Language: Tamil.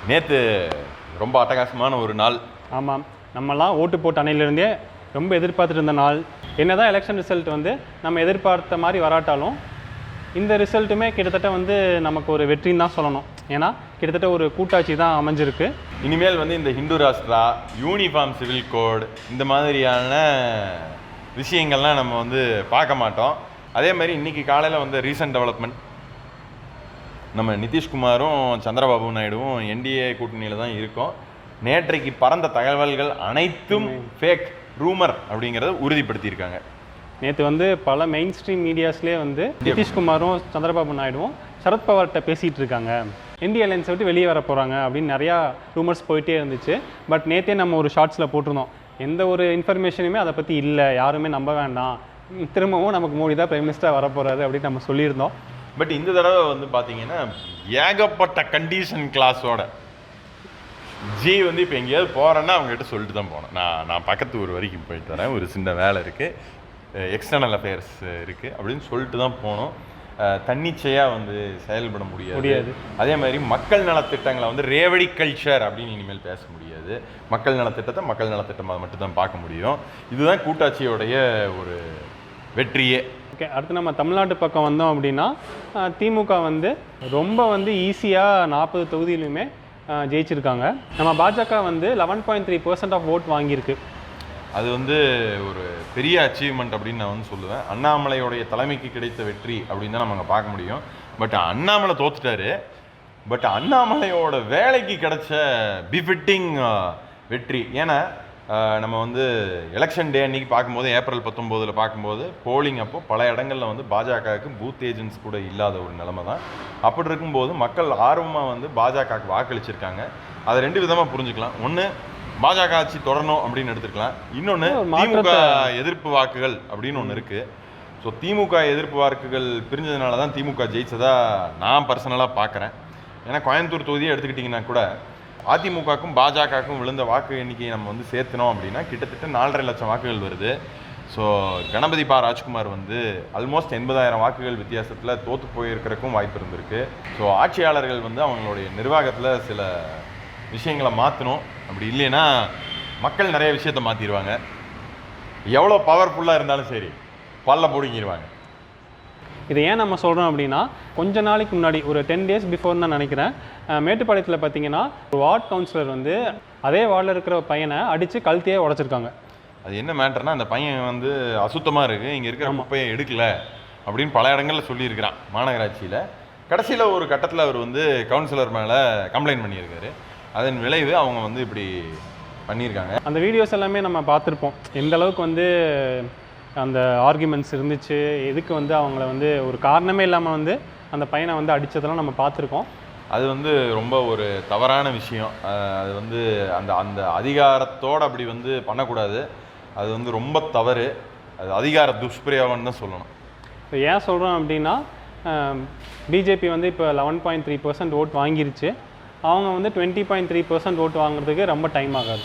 நேற்று ரொம்ப அட்டகாசமான ஒரு நாள். ஆமாம், நம்மலாம் ஓட்டு போட்ட அணையிலிருந்தே ரொம்ப எதிர்பார்த்துட்டு இருந்த நாள். என்னதான் எலெக்ஷன் ரிசல்ட் நம்ம எதிர்பார்த்த மாதிரி வராட்டாலும் இந்த ரிசல்ட்டுமே கிட்டத்தட்ட நமக்கு ஒரு வெற்றின்னு தான் சொல்லணும். ஏன்னா கிட்டத்தட்ட ஒரு கூட்டாட்சி தான் அமைஞ்சிருக்கு. இனிமேல் இந்த Hindu Rashtra, uniform civil code, இந்த மாதிரியான விஷயங்கள்லாம் நம்ம பார்க்க மாட்டோம். அதே மாதிரி இன்றைக்கி காலையில் ரீசன்ட் டெவலப்மெண்ட், நம்ம நிதிஷ்குமாரும் சந்திரபாபு நாயுடுவும் என்டிஏ கூட்டணியில் தான் இருக்கோம். நேற்றைக்கு பறந்த தகவல்கள் அனைத்தும் ஃபேக், ரூமர் அப்படிங்கிறத உறுதிப்படுத்தியிருக்காங்க. நேற்று பல மெயின் ஸ்ட்ரீம் மீடியாஸ்லேயே நிதிஷ்குமாரும் சந்திரபாபு நாயுடுவும் சரத்பவார்கிட்ட பேசிகிட்டு இருக்காங்க, இந்திய அலையன்ஸை விட்டு வெளியே வர போகிறாங்க அப்படின்னு நிறையா ரூமர்ஸ் போயிட்டே இருந்துச்சு. பட் நேற்றே நம்ம ஒரு ஷார்ட்ஸில் போட்டிருந்தோம், எந்த ஒரு இன்ஃபர்மேஷனுமே அதை பற்றி இல்லை, யாருமே நம்ப வேண்டாம், திரும்பவும் நமக்கு மோடி தான் பிரைம் மினிஸ்டராக வரப்போகிறாரு அப்படின்னு நம்ம சொல்லியிருந்தோம். பட் இந்த தடவை பார்த்தீங்கன்னா ஏகப்பட்ட கண்டிஷன் கிளாஸோட ஜி இப்போ எங்கேயாவது போகிறேன்னா அவங்ககிட்ட சொல்லிட்டு தான் போனேன். நான் பக்கத்து ஊர் வரைக்கும் போயிட்டு வரேன், ஒரு சின்ன வேலை இருக்குது, எக்ஸ்டர்னல் அஃபேர்ஸ் இருக்குது அப்படின்னு சொல்லிட்டு தான் போனோம். தன்னிச்சையாக செயல்பட முடியாது. அதே மாதிரி மக்கள் நலத்திட்டங்களை ரேவடி கல்ச்சர் அப்படின்னு இனிமேல் பேச முடியாது. மக்கள் நலத்திட்டத்தை மக்கள் நலத்திட்டமாக மட்டும்தான் பார்க்க முடியும். இதுதான் கூட்டாட்சியோடைய ஒரு வெற்றியே. ஓகே, அடுத்து நம்ம தமிழ்நாட்டு பக்கம் வந்தோம் அப்படின்னா திமுக ரொம்ப ஈஸியாக 40 தொகுதியிலுமே ஜெயிச்சிருக்காங்க. நம்ம பாஜக 11.3% ஆஃப் ஓட் வாங்கியிருக்கு. அது ஒரு பெரிய அச்சீவ்மெண்ட் அப்படின்னு நான் சொல்லுவேன். அண்ணாமலையோடைய தலைமைக்கு கிடைத்த வெற்றி அப்படின்னு தான் நம்ம அங்கே பார்க்க முடியும். பட் அண்ணாமலை தோத்துட்டாரு. பட் அண்ணாமலையோட வேலைக்கு கிடைச்ச பிஃபிட்டிங் வெற்றி. ஏன்னா நம்ம எலெக்ஷன் டே அன்றைக்கி பார்க்கும்போது, ஏப்ரல் 19 பார்க்கும்போது போலிங் அப்போ பல இடங்களில் பாஜகவுக்கு பூத் ஏஜென்ட்ஸ் கூட இல்லாத ஒரு நிலைமை தான். அப்படி இருக்கும்போது மக்கள் ஆர்வமாக பாஜகவுக்கு வாக்களிச்சிருக்காங்க. அதை 2 விதமாக புரிஞ்சுக்கலாம். ஒன்று, பாஜக ஆட்சி தொடரணும் அப்படின்னு எடுத்துக்கலாம். இன்னொன்று, திமுக எதிர்ப்பு வாக்குகள் அப்படின்னு ஒன்று இருக்குது. ஸோ திமுக எதிர்ப்பு வாக்குகள் பிரிஞ்சதுனால தான் திமுக ஜெயிச்சதா நான் பர்சனலாக பார்க்குறேன். ஏன்னா கோயம்புத்தூர் தொகுதியை எடுத்துக்கிட்டிங்கன்னா கூட அதிமுகக்கும் பாஜகவுக்கும் விழுந்த வாக்கு எண்ணிக்கையை நம்ம சேர்த்தனோம் அப்படின்னா கிட்டத்தட்ட 4.5 லட்சம் வாக்குகள் வருது. ஸோ கணபதி பா ராஜ்குமார் ஆல்மோஸ்ட் 80,000 வாக்குகள் வித்தியாசத்தில் தோற்று போயிருக்கிறதுக்கும் வாய்ப்பு இருந்திருக்கு. ஸோ ஆட்சியாளர்கள் அவங்களுடைய நிர்வாகத்தில் சில விஷயங்களை மாற்றணும். அப்படி இல்லைன்னா மக்கள் நிறைய விஷயத்த மாற்றிடுவாங்க. எவ்வளோ பவர்ஃபுல்லாக இருந்தாலும் சரி பல்ல பிடுங்கிடுவாங்க. இதை ஏன் நம்ம சொல்கிறோம் அப்படின்னா, கொஞ்ச நாளைக்கு முன்னாடி ஒரு 10 days பிஃபோர் தான் நினைக்கிறேன், மேட்டுப்பாளையத்தில் பார்த்தீங்கன்னா ஒரு வார்டு கவுன்சிலர் அதே வார்டில் இருக்கிற பையனை அடித்து கழுத்தையே உடச்சிருக்காங்க. அது என்ன மேட்டர்னா, அந்த பையன் அசுத்தமாக இருக்குது, இங்கே இருக்கிற குப்பையை எடுக்கலை அப்படின்னு பல இடங்களில் சொல்லியிருக்கிறான் மாநகராட்சியில். கடைசியில் ஒரு கட்டத்தில் அவர் கவுன்சிலர் மேலே கம்ப்ளைண்ட் பண்ணியிருக்காரு. அதன் விளைவு அவங்க இப்படி பண்ணியிருக்காங்க. அந்த வீடியோஸ் எல்லாமே நம்ம பார்த்துருப்போம், எந்த அளவுக்கு அந்த ஆர்குமெண்ட்ஸ் இருந்துச்சு, எதுக்கு அவங்கள ஒரு காரணமே இல்லாமல் அந்த பையனை அடித்ததெல்லாம் நம்ம பார்த்துருக்கோம். அது ரொம்ப ஒரு தவறான விஷயம். அது அந்த அந்த அதிகாரத்தோடு அப்படி பண்ணக்கூடாது. அது ரொம்ப தவறு. அது அதிகார துஷ்பிரயோகம்னு தான் சொல்லணும். இப்போ ஏன் சொல்கிறோம் அப்படின்னா, பிஜேபி இப்போ 11.3% ஓட் வாங்கிருச்சு. அவங்க 20.3% ஓட்டு வாங்குறதுக்கு ரொம்ப டைம் ஆகாது.